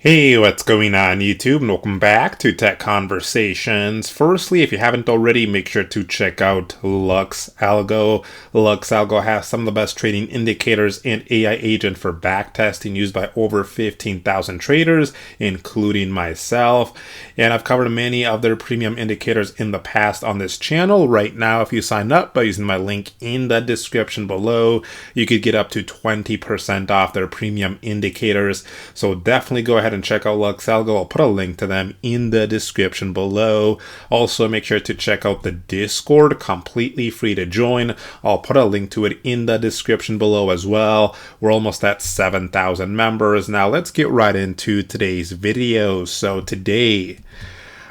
Hey, what's going on YouTube? And welcome back to Tech Conversations. Firstly, if you haven't already, make sure to check out Lux Algo. Lux Algo has some of the best trading indicators and AI agent for backtesting used by over 15,000 traders, including myself. And I've covered many of their premium indicators in the past on this channel. Right now, if you sign up by using my link in the description below, you could get up to 20% off their premium indicators. So definitely go ahead and check out Lux Algo. I'll put a link to them in the description below. Also, make sure to check out the Discord, completely free to join. I'll put a link to it in the description below as well. We're almost at 7,000 members. Now let's get right into today's video. So today,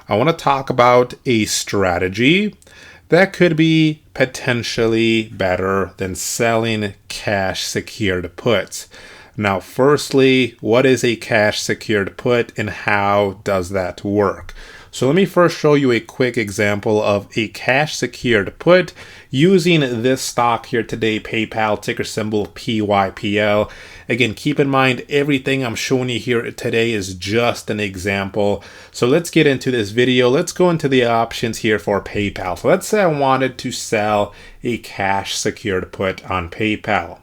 I want to talk about a strategy that could be potentially better than selling cash secured puts. Now, firstly, what is a cash secured put and how does that work? So let me first show you a quick example of a cash secured put using this stock here today, PayPal, ticker symbol PYPL. Again, keep in mind, everything I'm showing you here today is just an example. So let's get into this video. Let's go into the options here for PayPal. So let's say I wanted to sell a cash secured put on PayPal.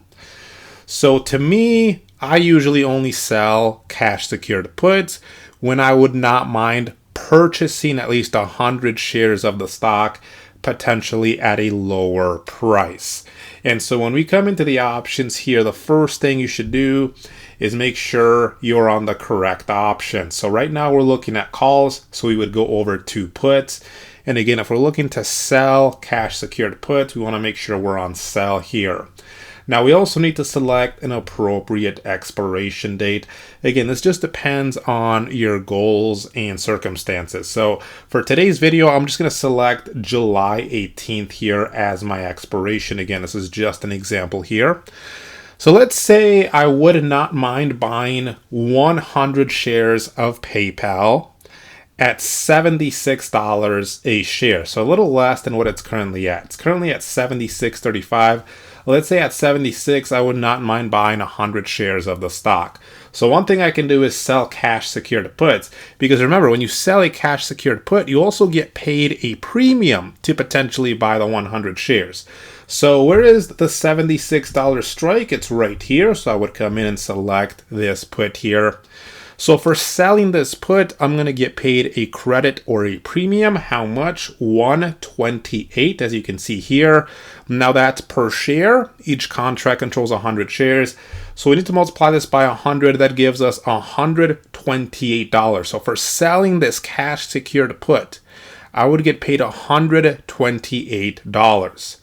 So to me, I usually only sell cash secured puts when I would not mind purchasing at least 100 shares of the stock, potentially at a lower price. And so when we come into the options here, the first thing you should do is make sure you're on the correct option. So right now we're looking at calls, so we would go over to puts. And again, if we're looking to sell cash secured puts, we want to make sure we're on sell here. Now we also need to select an appropriate expiration date. Again, this just depends on your goals and circumstances. So for today's video, I'm just going to select July 18th here as my expiration. Again, this is just an example here. So let's say I would not mind buying 100 shares of PayPal at $76 a share. So a little less than what it's currently at. It's currently at $76.35. Let's say at 76, I would not mind buying 100 shares of the stock. So one thing I can do is sell cash secured puts, because remember, when you sell a cash secured put, you also get paid a premium to potentially buy the 100 shares. So where is the $76 strike? It's right here. So I would come in and select this put here. So for selling this put, I'm going to get paid a credit or a premium. How much? $128, as you can see here. Now that's per share. Each contract controls 100 shares. So we need to multiply this by 100. That gives us $128. So for selling this cash secured put, I would get paid $128.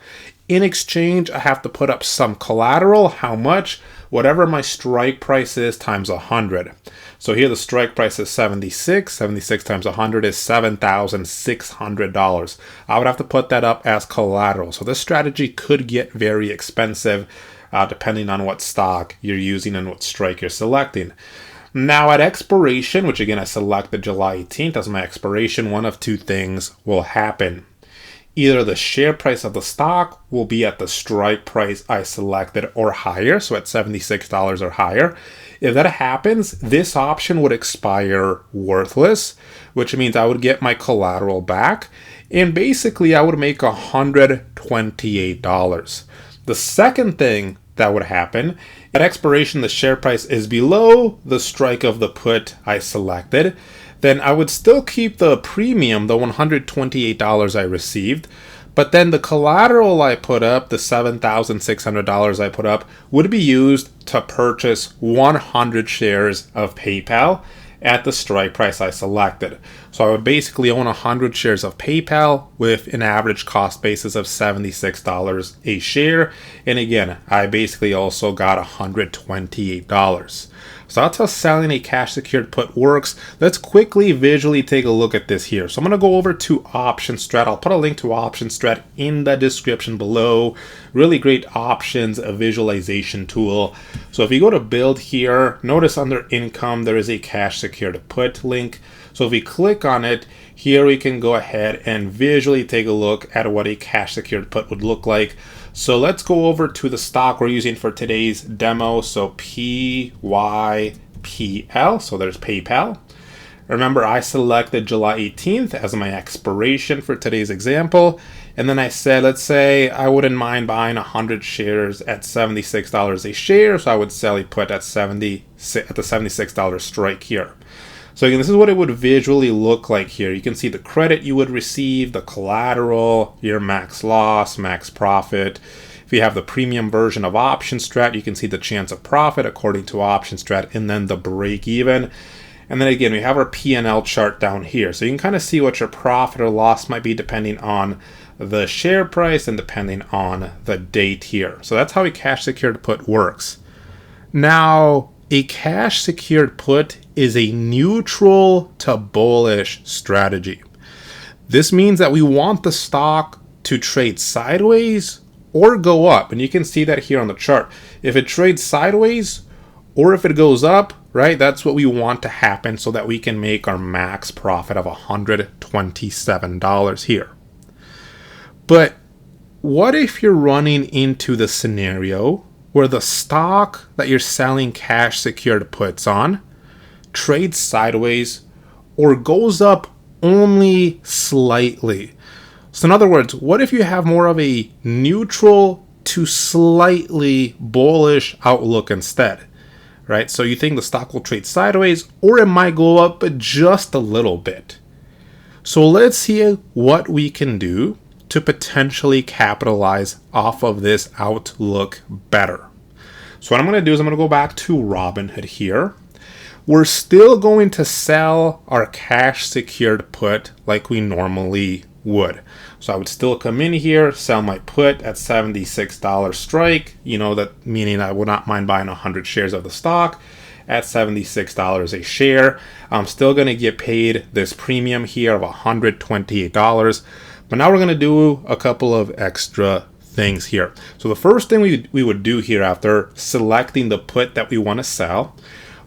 In exchange, I have to put up some collateral. How much? Whatever my strike price is times 100. So here the strike price is 76. 76 times 100 is $7,600. I would have to put that up as collateral. So this strategy could get very expensive depending on what stock you're using and what strike you're selecting. Now at expiration, which again I selected July 18th as my expiration, one of two things will happen. Either the share price of the stock will be at the strike price I selected or higher, so at $76 or higher. If that happens, this option would expire worthless, which means I would get my collateral back, and basically I would make $128. The second thing that would happen, at expiration the share price is below the strike of the put I selected, then I would still keep the premium, the $128 I received, but then the collateral I put up, the $7,600 I put up, would be used to purchase 100 shares of PayPal at the strike price I selected. So I would basically own 100 shares of PayPal with an average cost basis of $76 a share. And again, I basically also got $128. So that's how selling a cash secured put works. Let's quickly visually take a look at this here. So I'm going to go over to Option Strat. I'll put a link to Option Strat in the description below. Really great options, a visualization tool. So if you go to build here, notice under income, there is a cash secured put link. So if we click on it, here we can go ahead and visually take a look at what a cash secured put would look like. So let's go over to the stock we're using for today's demo. So PYPL. PL, so there's PayPal. Remember, I selected July 18th as my expiration for today's example. And then I said, let's say I wouldn't mind buying 100 shares at $76 a share. So I would sell a put at the $76 strike here. So again, this is what it would visually look like here. You can see the credit you would receive, the collateral, your max loss, max profit. If you have the premium version of option strat, you can see the chance of profit according to option strat, and then the break even. And then again, we have our P&L chart down here. So you can kind of see what your profit or loss might be depending on the share price and depending on the date here. So that's how a cash secured put works. Now, a cash secured put is a neutral to bullish strategy. This means that we want the stock to trade sideways or go up. And you can see that here on the chart. If it trades sideways or if it goes up, right, that's what we want to happen so that we can make our max profit of $127 here. But what if you're running into the scenario where the stock that you're selling cash secured puts on trades sideways or goes up only slightly? So in other words, what if you have more of a neutral to slightly bullish outlook instead? Right? So you think the stock will trade sideways or it might go up just a little bit. So let's see what we can do to potentially capitalize off of this outlook better. So what I'm going to do is I'm going to go back to Robinhood here. We're still going to sell our cash secured put like we normally would. So I would still come in here, sell my put at $76 strike, that meaning I would not mind buying 100 shares of the stock at $76 a share. I'm still going to get paid this premium here of $128. But now we're going to do a couple of extra things here. So the first thing we would do here after selecting the put that we want to sell,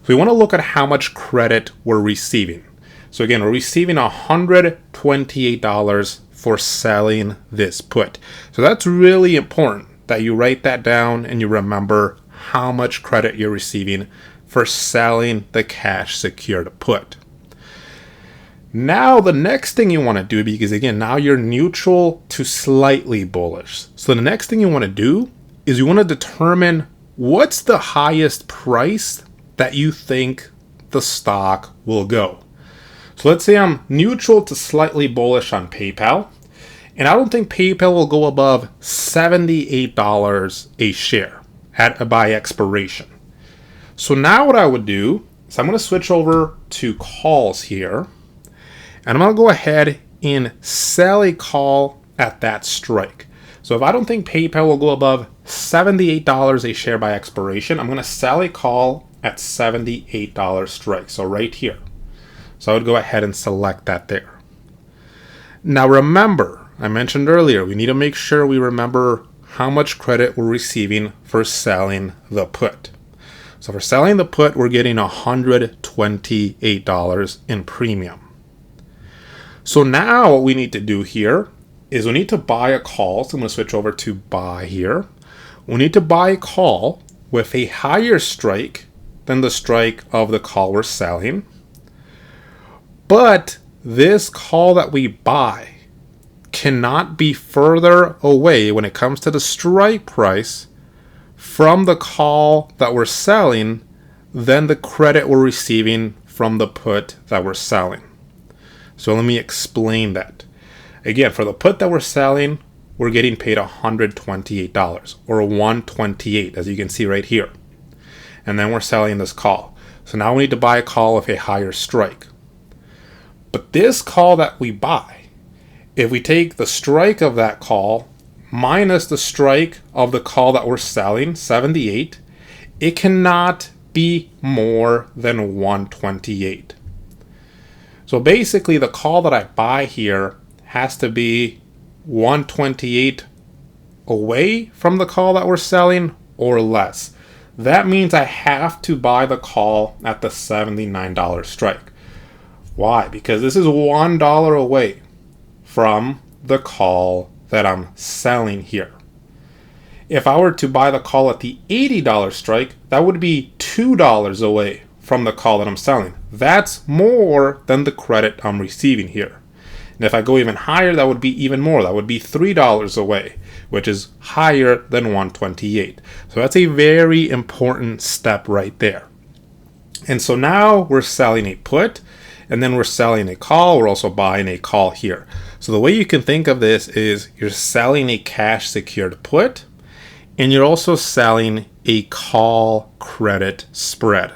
we want to look at how much credit we're receiving. So again, we're receiving $128 for selling this put. So that's really important that you write that down and you remember how much credit you're receiving for selling the cash secured put. Now the next thing you want to do, because again, now you're neutral to slightly bullish. So the next thing you want to do is you want to determine what's the highest price that you think the stock will go. So let's say I'm neutral to slightly bullish on PayPal, and I don't think PayPal will go above $78 a share by expiration. So now what I would do is I'm going to switch over to calls here, and I'm going to go ahead and sell a call at that strike. So if I don't think PayPal will go above $78 a share by expiration, I'm going to sell a call at $78 strike. So right here. So I would go ahead and select that there. Now remember, I mentioned earlier, we need to make sure we remember how much credit we're receiving for selling the put. So for selling the put, we're getting $128 in premium. So now what we need to do here is we need to buy a call. So I'm going to switch over to buy here. We need to buy a call with a higher strike than the strike of the call we're selling. But this call that we buy cannot be further away when it comes to the strike price from the call that we're selling than the credit we're receiving from the put that we're selling. So let me explain that. Again, for the put that we're selling, we're getting paid $128 or $128, as you can see right here. And then we're selling this call. So now we need to buy a call with a higher strike. But this call that we buy, if we take the strike of that call minus the strike of the call that we're selling, 78, it cannot be more than 128. So basically the call that I buy here has to be 128 away from the call that we're selling or less. That means I have to buy the call at the $79 strike. Why? Because this is $1 away from the call that I'm selling here. If I were to buy the call at the $80 strike, that would be $2 away from the call that I'm selling. That's more than the credit I'm receiving here. And if I go even higher, that would be even more. That would be $3 away, which is higher than 128. So that's a very important step right there. And so now we're selling a put, and then we're selling a call. We're also buying a call here. So the way you can think of this is you're selling a cash secured put, and you're also selling a call credit spread.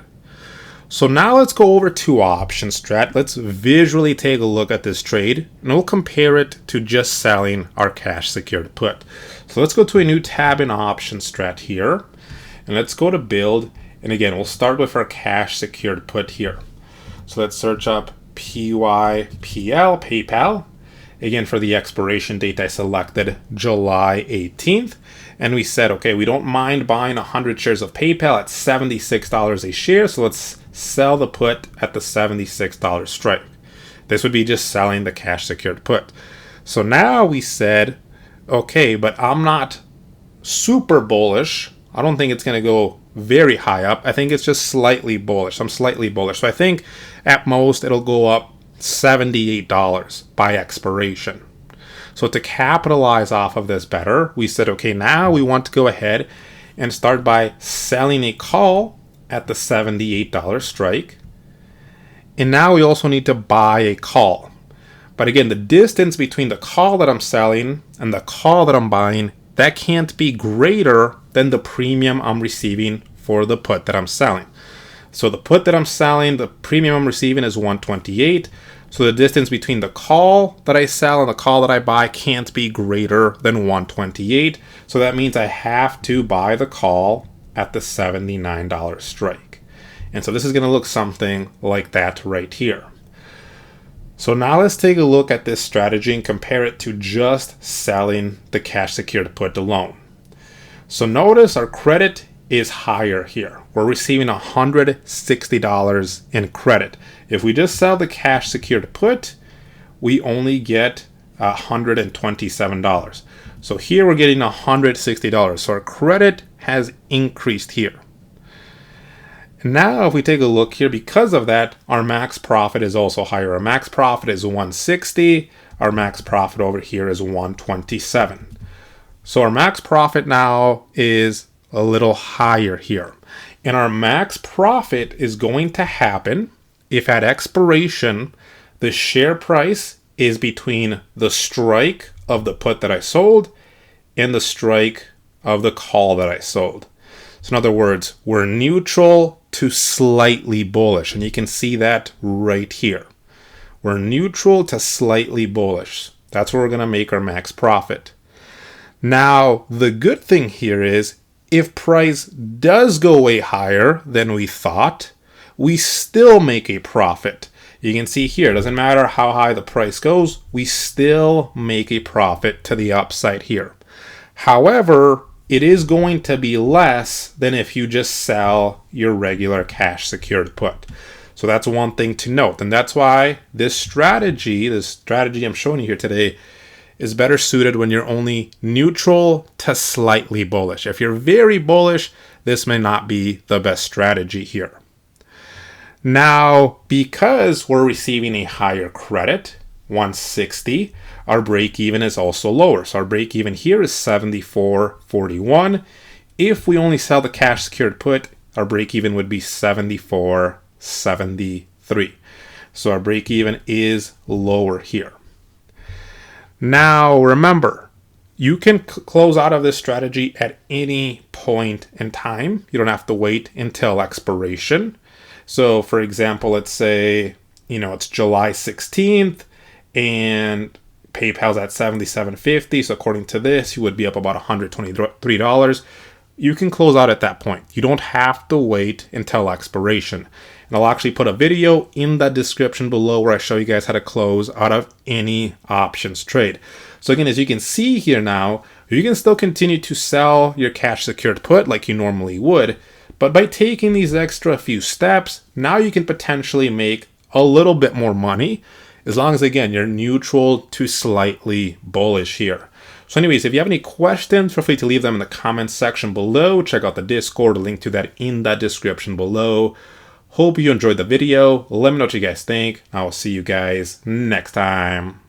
So now let's go over to option strat. Let's visually take a look at this trade, and we'll compare it to just selling our cash secured put. So let's go to a new tab in option strat here, and let's go to build. And again, we'll start with our cash secured put here. So let's search up PYPL, PayPal. Again, for the expiration date, I selected July 18th. And we said, okay, we don't mind buying 100 shares of PayPal at $76 a share. So let's sell the put at the $76 strike. This would be just selling the cash secured put. So now we said, okay, but I'm not super bullish. I don't think it's going to go very high up. I think it's just slightly bullish. I'm slightly bullish. So I think at most it'll go up $78 by expiration. So to capitalize off of this better, we said, okay, now we want to go ahead and start by selling a call at the $78 strike. And now we also need to buy a call. But again, the distance between the call that I'm selling and the call that I'm buying, that can't be greater than the premium I'm receiving for the put that I'm selling. So the put that I'm selling, the premium I'm receiving is 128. So the distance between the call that I sell and the call that I buy can't be greater than 128. So that means I have to buy the call at the $79 strike. And so this is going to look something like that right here. So now let's take a look at this strategy and compare it to just selling the cash secured put alone. So notice our credit is higher here. We're receiving $160 in credit. If we just sell the cash secured put, we only get $127. So here we're getting $160. So our credit has increased here. Now if we take a look here, because of that, our max profit is also higher. Our max profit is 160. Our max profit over here is 127. So our max profit now is a little higher here. And our max profit is going to happen if at expiration, the share price is between the strike of the put that I sold and the strike of the call that I sold. So in other words, we're neutral to slightly bullish. And you can see that right here. We're neutral to slightly bullish. That's where we're going to make our max profit. Now, the good thing here is if price does go way higher than we thought, we still make a profit. You can see here, it doesn't matter how high the price goes, we still make a profit to the upside here. However, it is going to be less than if you just sell your regular cash secured put. So that's one thing to note. And that's why this strategy I'm showing you here today, is better suited when you're only neutral to slightly bullish. If you're very bullish, this may not be the best strategy here. Now, because we're receiving a higher credit, 160, our break even is also lower. So our break even here is 74.41. If we only sell the cash secured put, our break even would be 74.73. So our break even is lower here. Now, remember, you can close out of this strategy at any point in time. You don't have to wait until expiration. So, for example, let's say, it's July 16th and PayPal's at $77.50. So according to this, you would be up about $123. You can close out at that point. You don't have to wait until expiration. And I'll actually put a video in the description below where I show you guys how to close out of any options trade. So again, as you can see here now, you can still continue to sell your cash secured put like you normally would. But by taking these extra few steps, now you can potentially make a little bit more money, as long as, again, you're neutral to slightly bullish here. So anyways, if you have any questions, feel free to leave them in the comments section below. Check out the Discord, link to that in the description below. Hope you enjoyed the video. Let me know what you guys think. I'll see you guys next time.